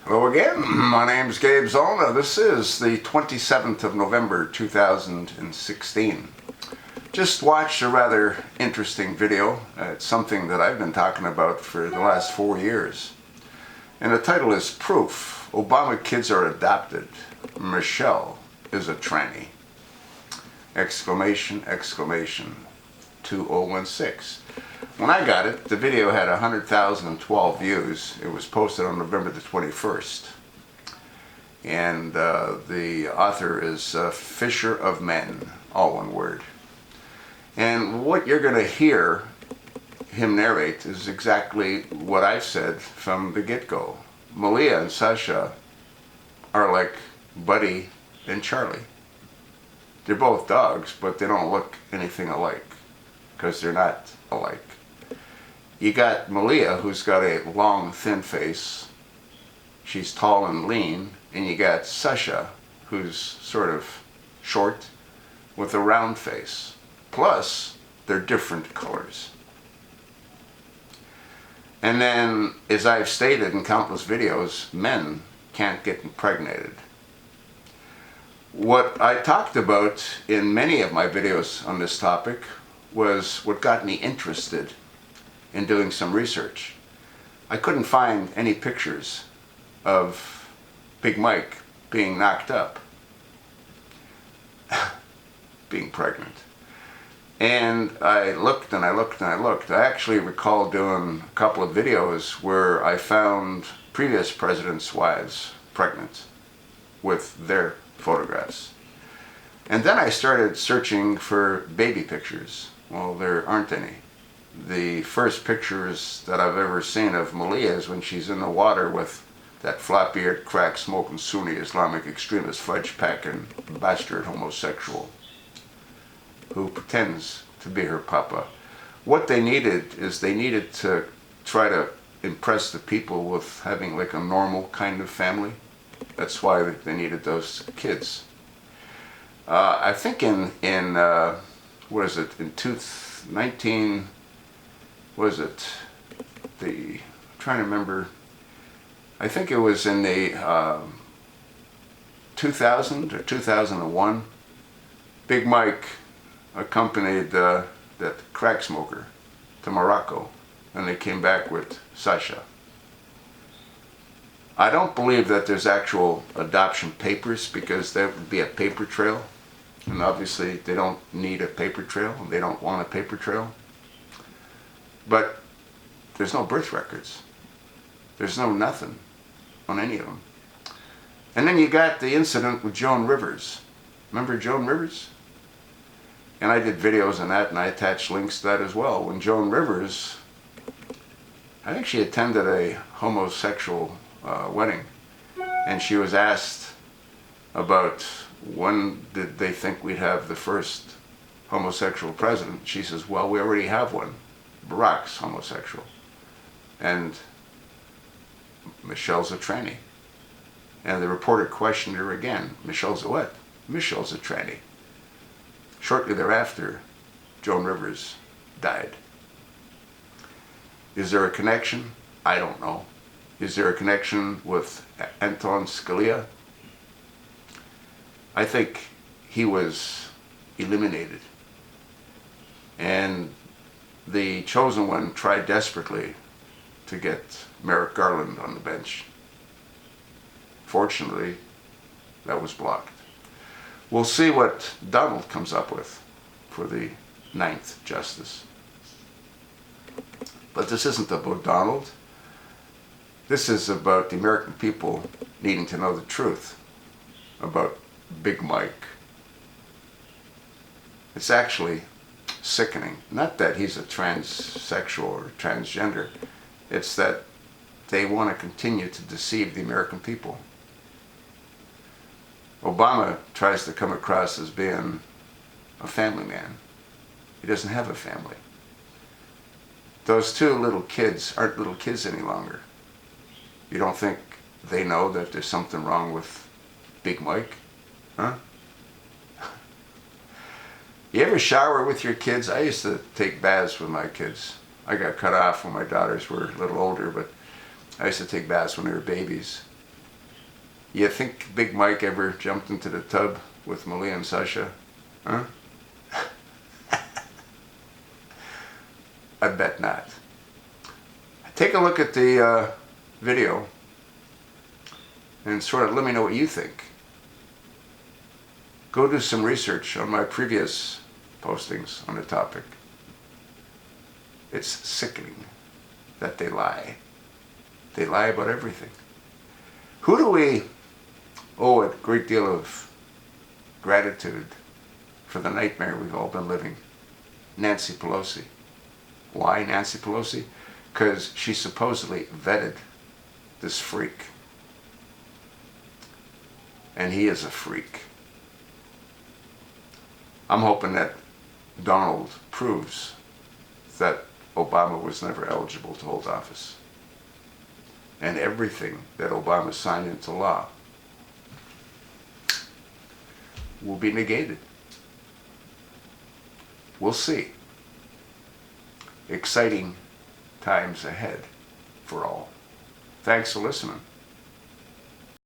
Hello again, my name's Gabe Zolna. This is the 27th of November 2016. Just watched a rather interesting video. It's something that I've been talking about for the last 4 years. And the title is Proof. Obama Kids Are Adopted. Michelle is a Tranny. Exclamation, exclamation, 2016. When I got it, the video had 100,012 views. It was posted on November the 21st. And the author is Fisher of Men, all one word. And what you're going to hear him narrate is exactly what I've said from the get-go. Malia and Sasha are like Buddy and Charlie. They're both dogs, but they don't look anything alike, because they're not alike. You got Malia, who's got a long, thin face. She's tall and lean. And you got Sasha, who's sort of short with a round face. Plus, they're different colors. And then, as I've stated in countless videos, men can't get impregnated. What I talked about in many of my videos on this topic was what got me interested in doing some research. I couldn't find any pictures of Big Mike being knocked up, being pregnant. And I looked and I looked and I looked. I actually recall doing a couple of videos where I found previous presidents' wives pregnant with their photographs. And then I started searching for baby pictures. Well, there aren't any. The first pictures that I've ever seen of Malia is when she's in the water with that flop-eared, crack-smoking Sunni Islamic extremist fudge-packing bastard homosexual who pretends to be her papa. What they needed is they needed to try to impress the people with having like a normal kind of family. That's why they needed those kids. I think in what is it, in 19... was it I'm trying to remember, I think it was in the 2000 or 2001, Big Mike accompanied that crack smoker to Morocco, and they came back with Sasha. I don't believe that there's actual adoption papers, because that would be a paper trail, and obviously they don't need a paper trail, and they don't want a paper trail. But there's no birth records. There's no nothing on any of them. And then you got the incident with Joan Rivers. Remember Joan Rivers? And I did videos on that, and I attached links to that as well. When Joan Rivers, I think she attended a homosexual wedding, and she was asked about when did they think we'd have the first homosexual president. She says, well, we already have one. Barack's homosexual. And Michelle's a tranny. And the reporter questioned her again. Michelle's a what? Michelle's a tranny. Shortly thereafter, Joan Rivers died. Is there a connection? I don't know. Is there a connection with Anton Scalia? I think he was eliminated. And the chosen one tried desperately to get Merrick Garland on the bench. Fortunately, that was blocked. We'll see what Donald comes up with for the 9th Justice. But this isn't about Donald. This is about the American people needing to know the truth about Big Mike. It's actually sickening. Not that he's a transsexual or transgender. It's that they want to continue to deceive the American people. Obama tries to come across as being a family man. He doesn't have a family. Those two little kids aren't little kids any longer. You don't think they know that there's something wrong with Big Mike? Huh? You ever shower with your kids? I used to take baths with my kids. I got cut off when my daughters were a little older, but I used to take baths when they were babies. You think Big Mike ever jumped into the tub with Malia and Sasha? Huh? I bet not. Take a look at the video and sort of let me know what you think. Go do some research on my previous postings on the topic. It's sickening that they lie. They lie about everything. Who do we owe a great deal of gratitude for the nightmare we've all been living? Nancy Pelosi. Why Nancy Pelosi? Because she supposedly vetted this freak. And he is a freak. I'm hoping that Donald proves that Obama was never eligible to hold office. And everything that Obama signed into law will be negated. We'll see. Exciting times ahead for all. Thanks for listening.